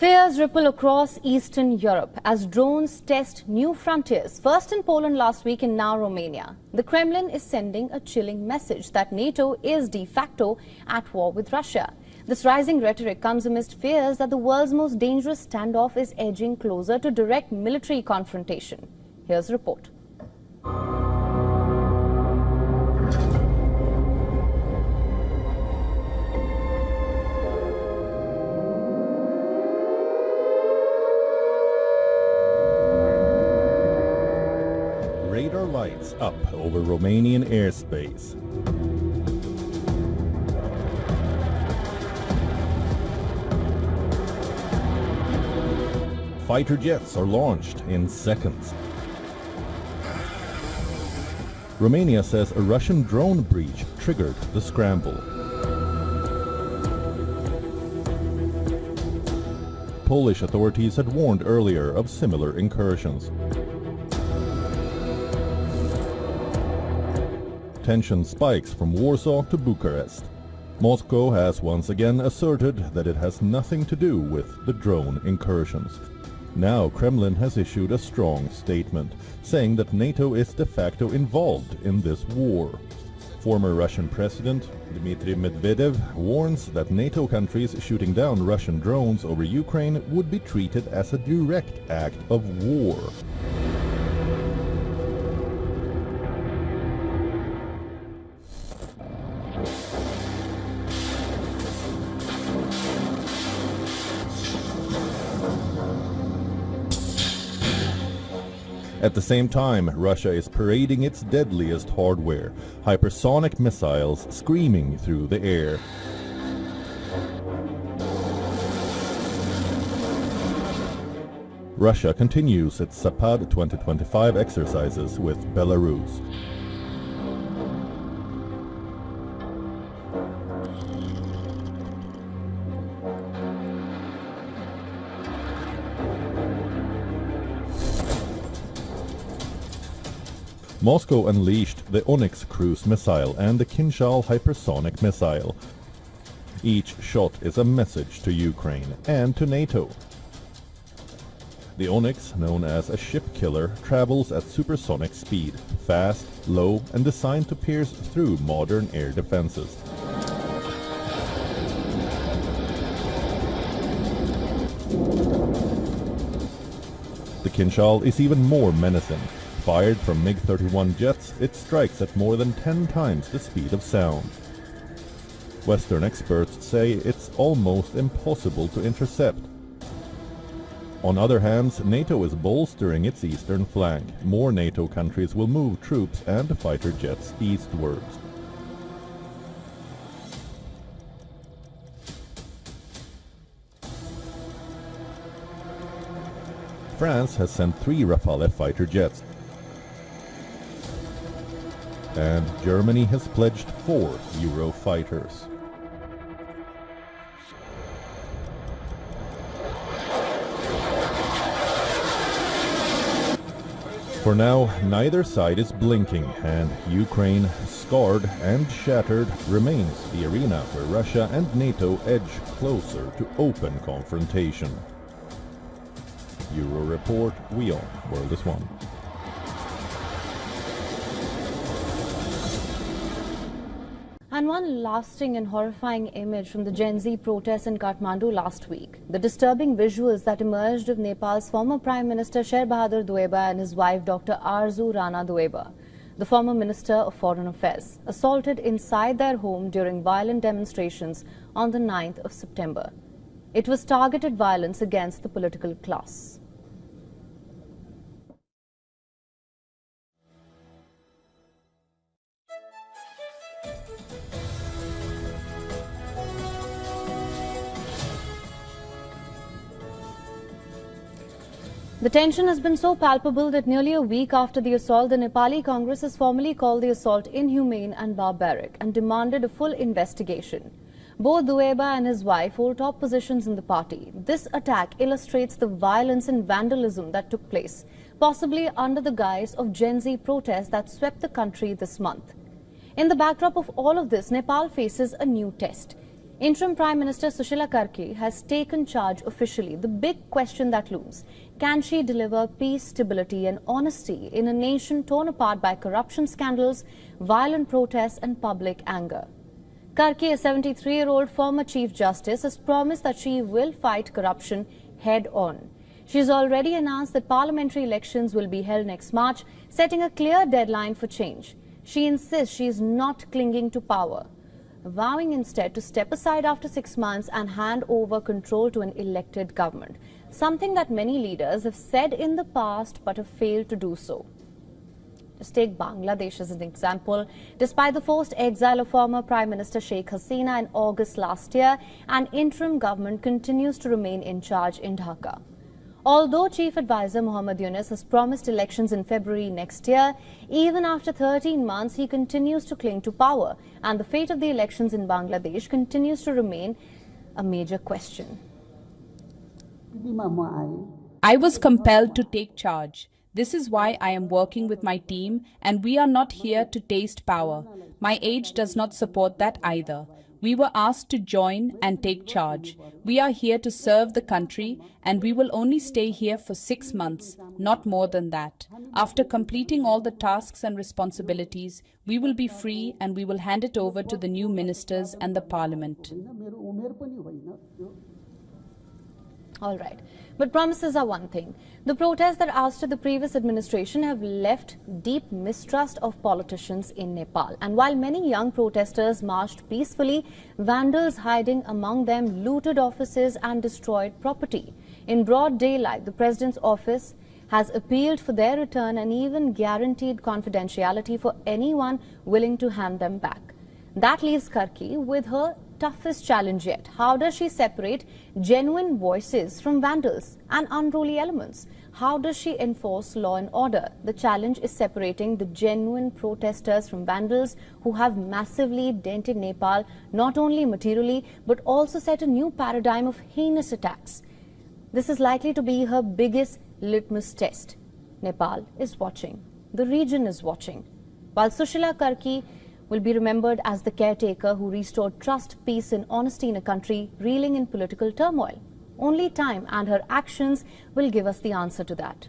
Fears ripple across Eastern Europe as drones test new frontiers, first in Poland last week and now Romania. The Kremlin is sending a chilling message that NATO is de facto at war with Russia. This rising rhetoric comes amidst fears that the world's most dangerous standoff is edging closer to direct military confrontation. Here's a report. Radar lights up over Romanian airspace. Fighter jets are launched in seconds. Romania says a Russian drone breach triggered the scramble. Polish authorities had warned earlier of similar incursions. Tension spikes from Warsaw to Bucharest. Moscow has once again asserted that it has nothing to do with the drone incursions. Now Kremlin has issued a strong statement, saying that NATO is de facto involved in this war. Former Russian President Dmitry Medvedev warns that NATO countries shooting down Russian drones over Ukraine would be treated as a direct act of war. At the same time, Russia is parading its deadliest hardware, hypersonic missiles screaming through the air. Russia continues its Zapad 2025 exercises with Belarus. Moscow unleashed the Oniks cruise missile and the Kinzal hypersonic missile. Each shot is a message to Ukraine and to NATO. The Oniks, known as a ship killer, travels at supersonic speed, fast, low, and designed to pierce through modern air defenses. The Kinzal is even more menacing. Fired from MiG-31 jets, it strikes at more than 10 times the speed of sound. Western experts say it's almost impossible to intercept. On other hands, NATO is bolstering its eastern flank. More NATO countries will move troops and fighter jets eastwards. France has sent 3 Rafale fighter jets, and Germany has pledged 4 Eurofighters. For now, neither side is blinking, and Ukraine, scarred and shattered, remains the arena where Russia and NATO edge closer to open confrontation. Euro Report, WION, World is One. And one lasting and horrifying image from the Gen Z protests in Kathmandu last week. The disturbing visuals that emerged of Nepal's former Prime Minister Sher Bahadur Deuba and his wife Dr. Arzu Rana Deuba, the former Minister of Foreign Affairs, assaulted inside their home during violent demonstrations on the 9th of September. It was targeted violence against the political class. The tension has been so palpable that nearly a week after the assault, the Nepali Congress has formally called the assault inhumane and barbaric and demanded a full investigation. Both Deuba and his wife hold top positions in the party. This attack illustrates the violence and vandalism that took place, possibly under the guise of Gen Z protests that swept the country this month. In the backdrop of all of this, Nepal faces a new test. Interim Prime Minister Sushila Karki has taken charge officially. The big question that looms: can she deliver peace, stability and honesty in a nation torn apart by corruption scandals, violent protests and public anger? Karki, a 73-year-old former Chief Justice, has promised that she will fight corruption head-on. She has already announced that parliamentary elections will be held next March, setting a clear deadline for change. She insists she is not clinging to power, vowing instead to step aside after 6 months and hand over control to an elected government, something that many leaders have said in the past but have failed to do so. Just take Bangladesh as an example. Despite the forced exile of former Prime Minister Sheikh Hasina in August last year, an interim government continues to remain in charge in Dhaka. Although Chief Advisor Muhammad Yunus has promised elections in February next year, even after 13 months he continues to cling to power, and the fate of the elections in Bangladesh continues to remain a major question. I was compelled to take charge. This is why I am working with my team, and we are not here to taste power. My age does not support that either. We were asked to join and take charge. We are here to serve the country, and we will only stay here for 6 months, not more than that. After completing all the tasks and responsibilities, we will be free and we will hand it over to the new ministers and the parliament. All right. But promises are one thing. The protests that ousted the previous administration have left deep mistrust of politicians in Nepal. And while many young protesters marched peacefully, vandals hiding among them looted offices and destroyed property. In broad daylight, the president's office has appealed for their return and even guaranteed confidentiality for anyone willing to hand them back. That leaves Karki with her toughest challenge yet. How does she separate genuine voices from vandals and unruly elements? How does she enforce law and order? The challenge is separating the genuine protesters from vandals who have massively dented Nepal, not only materially, but also set a new paradigm of heinous attacks. This is likely to be her biggest litmus test. Nepal is watching. The region is watching. While Sushila Karki will be remembered as the caretaker who restored trust, peace and honesty in a country reeling in political turmoil. Only time and her actions will give us the answer to that.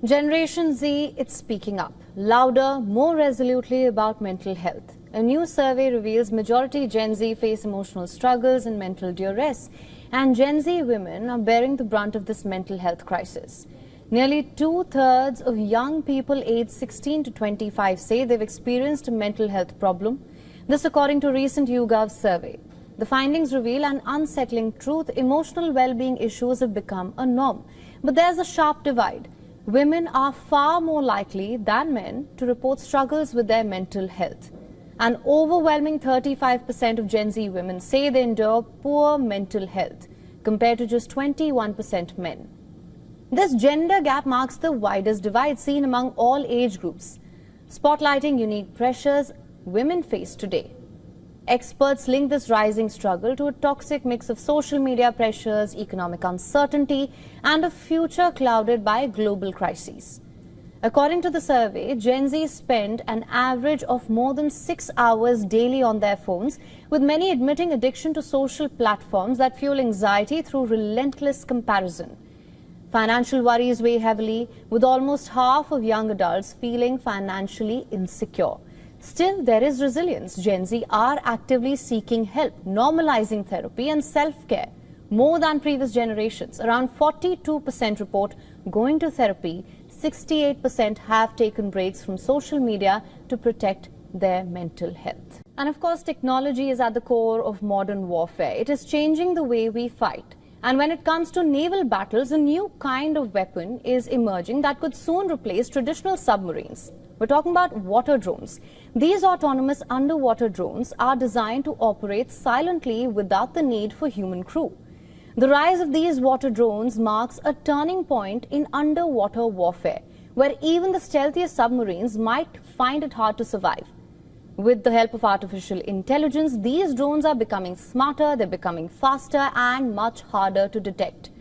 Generation Z, it's speaking up, louder, more resolutely about mental health. A new survey reveals majority Gen Z face emotional struggles and mental duress, and Gen Z women are bearing the brunt of this mental health crisis. Nearly 2/3 of young people aged 16 to 25 say they've experienced a mental health problem. This according to a recent YouGov survey. The findings reveal an unsettling truth: emotional well-being issues have become a norm. But there's a sharp divide. Women are far more likely than men to report struggles with their mental health. An overwhelming 35% of Gen Z women say they endure poor mental health, compared to just 21% men. This gender gap marks the widest divide seen among all age groups, spotlighting unique pressures women face today. Experts link this rising struggle to a toxic mix of social media pressures, economic uncertainty, and a future clouded by global crises. According to the survey, Gen Z spend an average of more than 6 hours daily on their phones, with many admitting addiction to social platforms that fuel anxiety through relentless comparison. Financial worries weigh heavily, with almost half of young adults feeling financially insecure. Still, there is resilience. Gen Z are actively seeking help, normalizing therapy and self-care more than previous generations. Around 42% report going to therapy. 68% have taken breaks from social media to protect their mental health. And of course, technology is at the core of modern warfare. It is changing the way we fight. And when it comes to naval battles, a new kind of weapon is emerging that could soon replace traditional submarines. We're talking about water drones. These autonomous underwater drones are designed to operate silently without the need for human crew. The rise of these water drones marks a turning point in underwater warfare, where even the stealthiest submarines might find it hard to survive. With the help of artificial intelligence, these drones are becoming smarter, they're becoming faster and much harder to detect.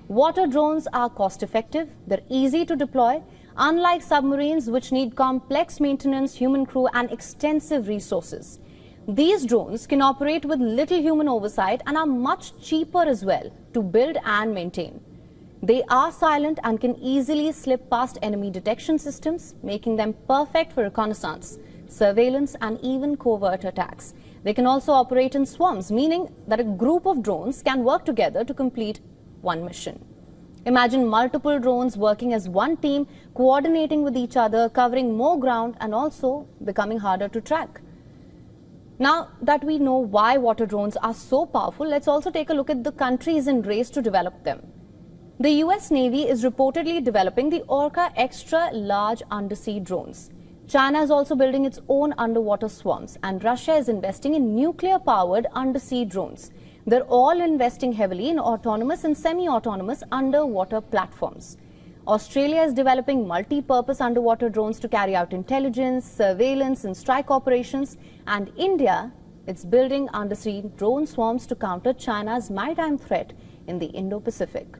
Water drones are cost-effective, they're easy to deploy, unlike submarines which need complex maintenance, human crew and extensive resources. These drones can operate with little human oversight and are much cheaper as well to build and maintain. They are silent and can easily slip past enemy detection systems, making them perfect for reconnaissance, surveillance and even covert attacks. They can also operate in swarms, meaning that a group of drones can work together to complete one mission. Imagine multiple drones working as one team, coordinating with each other, covering more ground and also becoming harder to track. Now that we know why water drones are so powerful, let's also take a look at the countries in race to develop them. The US Navy is reportedly developing the Orca extra large undersea drones. China is also building its own underwater swarms, and Russia is investing in nuclear-powered undersea drones. They're all investing heavily in autonomous and semi-autonomous underwater platforms. Australia is developing multi-purpose underwater drones to carry out intelligence, surveillance and strike operations. And India, it's building undersea drone swarms to counter China's maritime threat in the Indo-Pacific.